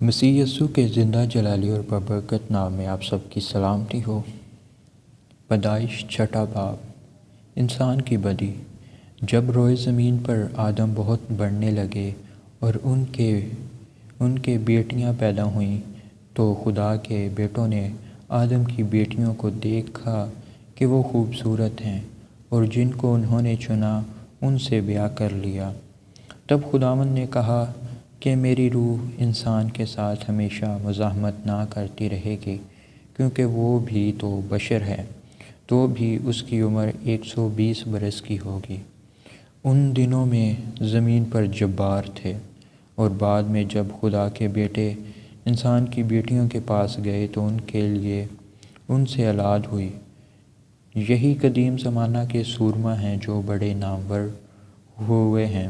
مسیح یسوع کے زندہ جلالی اور بابرکت نام میں آپ سب کی سلامتی ہو۔ پیدائش چھٹا باب۔ انسان کی بدی۔ جب روئے زمین پر آدم بہت بڑھنے لگے اور ان کے بیٹیاں پیدا ہوئیں تو خدا کے بیٹوں نے آدم کی بیٹیوں کو دیکھا کہ وہ خوبصورت ہیں اور جن کو انہوں نے چنا ان سے بیاہ کر لیا۔ تب خداوند نے کہا کہ میری روح انسان کے ساتھ ہمیشہ مزاحمت نہ کرتی رہے گی، کیونکہ وہ بھی تو بشر ہے، تو بھی اس کی عمر 120 برس کی ہوگی۔ ان دنوں میں زمین پر جبار تھے، اور بعد میں جب خدا کے بیٹے انسان کی بیٹیوں کے پاس گئے تو ان کے لیے ان سے اولاد ہوئی۔ یہی قدیم زمانہ کے سورما ہیں جو بڑے نامور ہوئے ہیں۔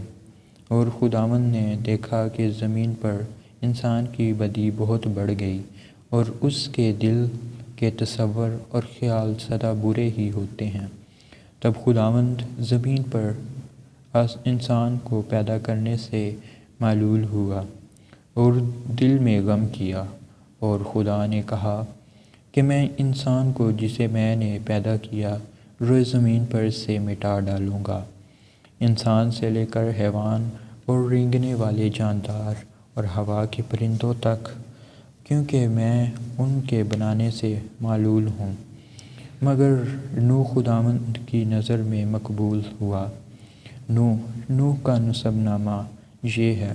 اور خداوند نے دیکھا کہ زمین پر انسان کی بدی بہت بڑھ گئی اور اس کے دل کے تصور اور خیال سدا برے ہی ہوتے ہیں۔ تب خداوند زمین پر انسان کو پیدا کرنے سے ملول ہوا اور دل میں غم کیا، اور خدا نے کہا کہ میں انسان کو جسے میں نے پیدا کیا روئے زمین پر سے مٹا ڈالوں گا، انسان سے لے کر حیوان اور رینگنے والے جاندار اور ہوا کے پرندوں تک، کیونکہ میں ان کے بنانے سے ملول ہوں۔ مگر نوح خداوند کی نظر میں مقبول ہوا۔ نوح کا نسب نامہ یہ ہے۔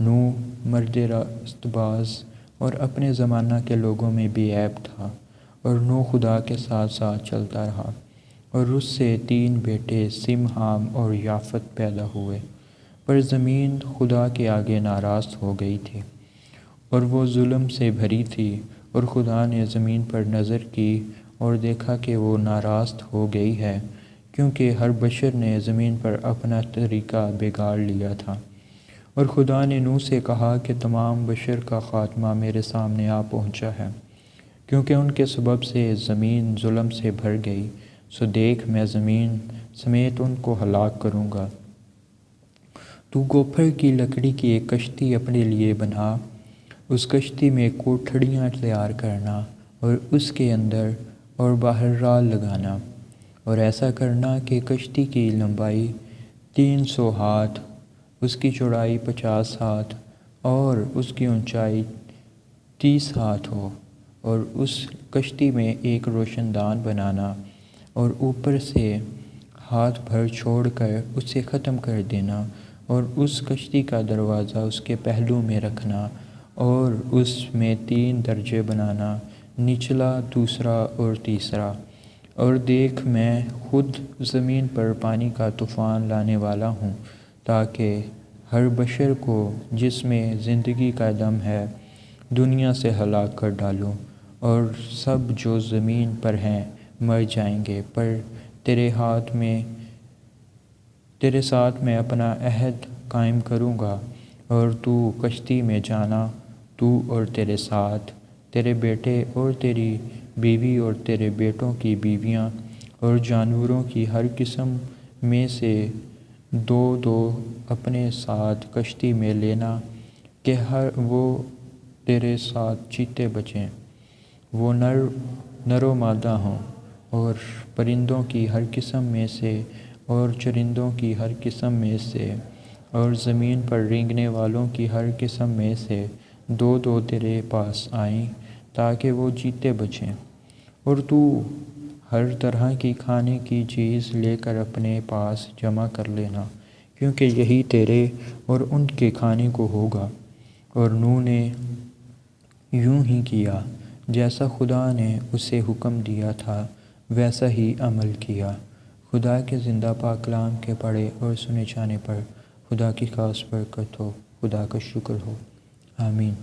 نوح مرد راست باز اور اپنے زمانہ کے لوگوں میں بے عیب تھا، اور نوح خدا کے ساتھ ساتھ چلتا رہا، اور اس سے 3 بیٹے سم، حام اور یافت پیدا ہوئے۔ پر زمین خدا کے آگے ناراض ہو گئی تھی، اور وہ ظلم سے بھری تھی، اور خدا نے زمین پر نظر کی اور دیکھا کہ وہ ناراض ہو گئی ہے، کیونکہ ہر بشر نے زمین پر اپنا طریقہ بگاڑ لیا تھا۔ اور خدا نے نوح سے کہا کہ تمام بشر کا خاتمہ میرے سامنے آ پہنچا ہے، کیونکہ ان کے سبب سے زمین ظلم سے بھر گئی، سو دیکھ میں زمین سمیت ان کو ہلاک کروں گا۔ تو گوپھر کی لکڑی کی ایک کشتی اپنے لیے بنا، اس کشتی میں کوٹھڑیاں تیار کرنا اور اس کے اندر اور باہر رال لگانا، اور ایسا کرنا کہ کشتی کی لمبائی 300 ہاتھ، اس کی چوڑائی 50 ہاتھ اور اس کی اونچائی 30 ہاتھ ہو، اور اس کشتی میں ایک روشن دان بنانا اور اوپر سے ہاتھ بھر چھوڑ کر اسے ختم کر دینا، اور اس کشتی کا دروازہ اس کے پہلو میں رکھنا، اور اس میں 3 درجے بنانا، نچلا، دوسرا اور تیسرا۔ اور دیکھ میں خود زمین پر پانی کا طوفان لانے والا ہوں، تاکہ ہر بشر کو جس میں زندگی کا دم ہے دنیا سے ہلاک کر ڈالوں، اور سب جو زمین پر ہیں مر جائیں گے۔ پر تیرے ساتھ میں اپنا عہد قائم کروں گا، اور تو کشتی میں جانا، تو اور تیرے ساتھ تیرے بیٹے اور تیری بیوی اور تیرے بیٹوں کی بیویاں، اور جانوروں کی ہر قسم میں سے 2 اپنے ساتھ کشتی میں لینا، کہ وہ تیرے ساتھ جیتے بچیں، وہ نر و مادہ ہوں، اور پرندوں کی ہر قسم میں سے اور چرندوں کی ہر قسم میں سے اور زمین پر رینگنے والوں کی ہر قسم میں سے 2 تیرے پاس آئیں، تاکہ وہ جیتے بچیں۔ اور تو ہر طرح کی کھانے کی چیز لے کر اپنے پاس جمع کر لینا، کیونکہ یہی تیرے اور ان کے کھانے کو ہوگا۔ اور نوح نے یوں ہی کیا، جیسا خدا نے اسے حکم دیا تھا ویسا ہی عمل کیا۔ خدا کے زندہ پاک کلام کے پڑھے اور سنے جانے پر خدا کی خاص برکت ہو۔ خدا کا شکر ہو۔ آمین۔